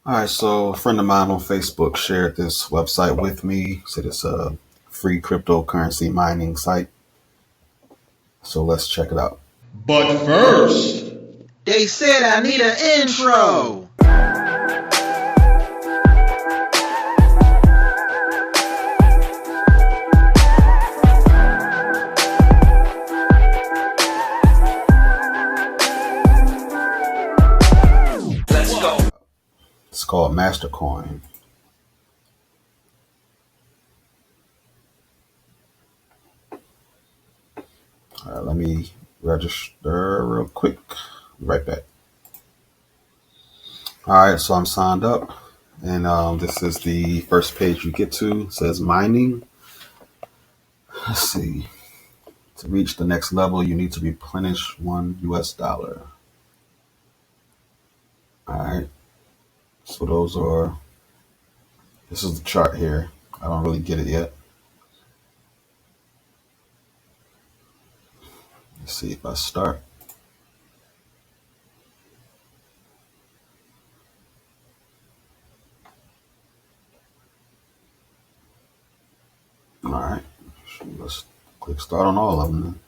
All right, so a friend of mine on Facebook shared this website with me. Said it's a free cryptocurrency mining site. So let's check it out. But first, They said I need an intro. Let's go. It's called MasterCoin. All right, let me register real quick. Be right back. All right, so I'm signed up, and this is the first page you get to. It says mining. Let's see. To reach the next level, you need to replenish $1. All right, so this is the chart here. I don't really get it yet. Let's see if I start. All right, let's click start on all of them then.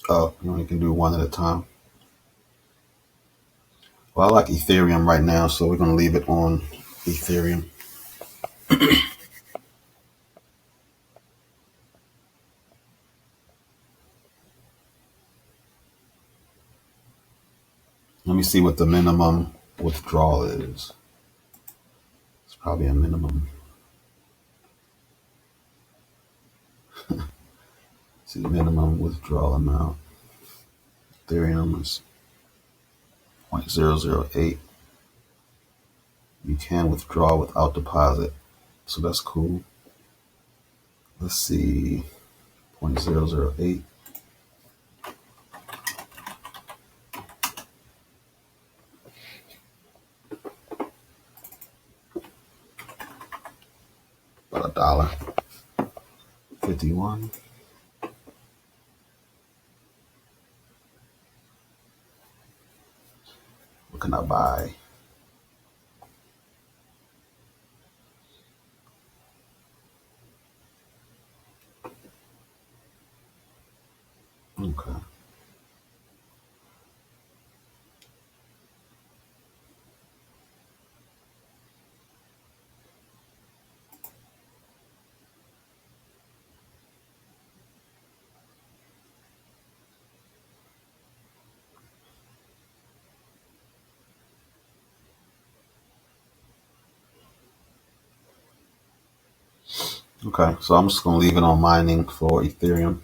Oh, you only can do one at a time. Well, I like Ethereum right now, so we're going to leave it on Ethereum. Let me see what the minimum withdrawal is. It's probably a minimum. See, minimum withdrawal amount. Ethereum is 0.008. You can withdraw without deposit, so that's cool. Let's see, 0.008. About $1.51. What can I buy? Okay. Okay, so I'm just going to leave it on mining for Ethereum.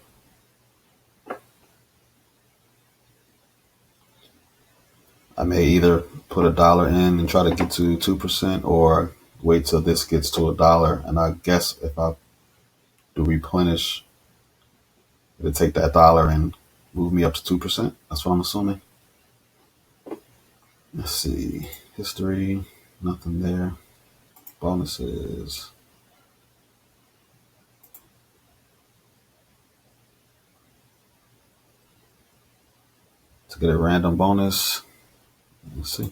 I may either put $1 in and try to get to 2%, or wait till this gets to $1. And I guess if I do replenish, it'll take that dollar and move me up to 2%. That's what I'm assuming. Let's see. History, nothing there. Bonuses. To get a random bonus, let's see.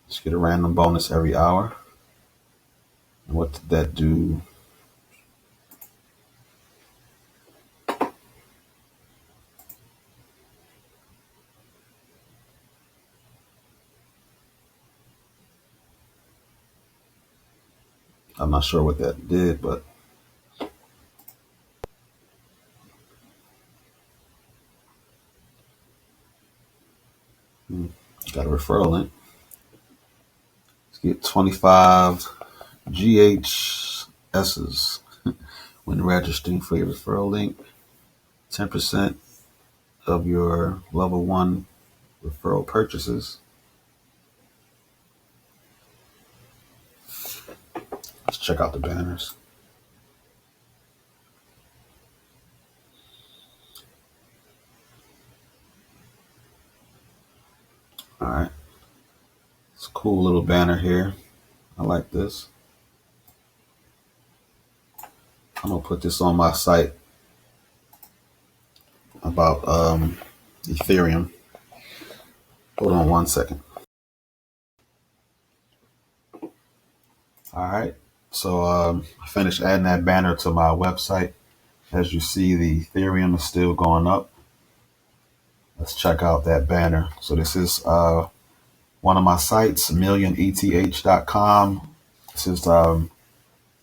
Let's get a random bonus every hour. And what did that do? I'm not sure what that did, but got a referral link. Let's get 25 GHSs when registering for your referral link. 10% of your level 1 referral purchases. check out the banners. All right. It's a cool little banner here. I like this. I'm gonna put this on my site about Ethereum. Hold on one second. All right. So I finished adding that banner to my website. As you see, the Ethereum is still going up. Let's check out that banner. So this is one of my sites, millioneth.com. This is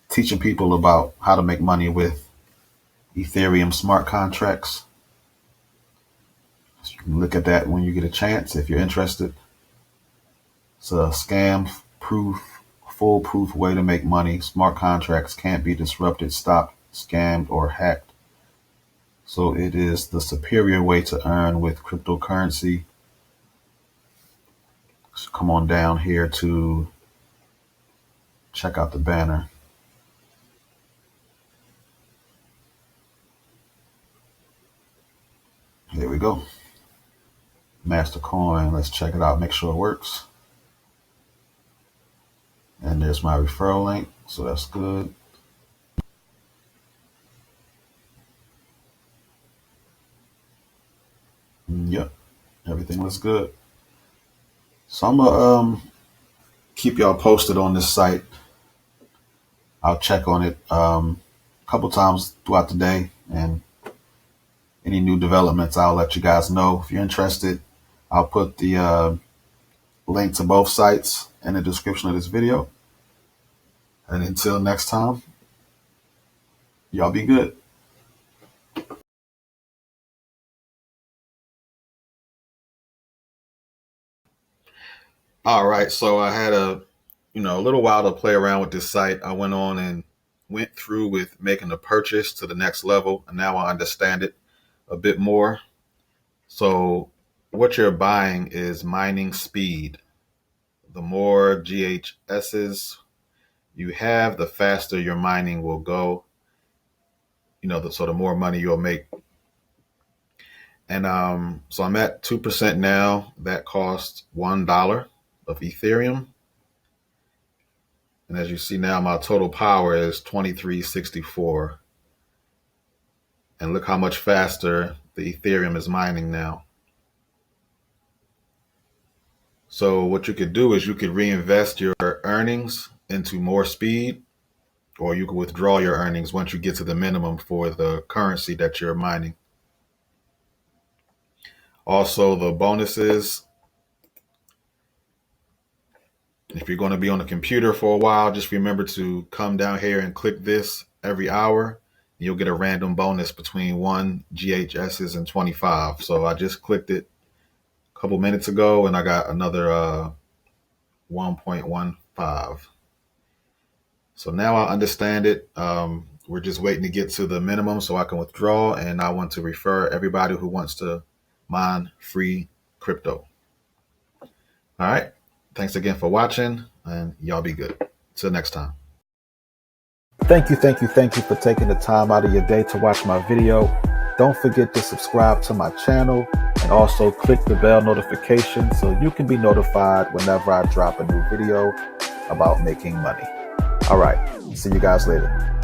teaching people about how to make money with Ethereum smart contracts. So you can look at that when you get a chance if you're interested. It's a scam-proof, foolproof way to make money. Smart contracts can't be disrupted, stopped, scammed, or hacked. So it is the superior way to earn with cryptocurrency. So come on down here to check out the banner. Here we go. MasterCoin. Let's check it out. Make sure it works. And there's my referral link. So that's good. Yep. Everything looks good. So I'm gonna keep y'all posted on this site. I'll check on it a couple times throughout the day, and any new developments, I'll let you guys know. If you're interested, I'll put the link to both sites in the description of this video. And until next time, y'all be good. All right, so I had a little while to play around with this site. I went on and went through with making the purchase to the next level, and now I understand it a bit more. So what you're buying is mining speed. The more GHSs you have, the faster your mining will go. So the more money you'll make. And so I'm at 2% now. That costs $1 of Ethereum. And as you see now, my total power is 2364. And look how much faster the Ethereum is mining now. So what you could do is you could reinvest your earnings into more speed, or you could withdraw your earnings once you get to the minimum for the currency that you're mining. Also, the bonuses. If you're going to be on the computer for a while, just remember to come down here and click this every hour. You'll get a random bonus between 1 GHSs and 25. So I just clicked it a couple minutes ago, and I got another 1.15. So now I understand it. We're just waiting to get to the minimum so I can withdraw, and I want to refer everybody who wants to mine free crypto. All right. Thanks again for watching, and y'all be good. Till next time. Thank you for taking the time out of your day to watch my video. Don't forget to subscribe to my channel and also click the bell notification so you can be notified whenever I drop a new video about making money. All right, see you guys later.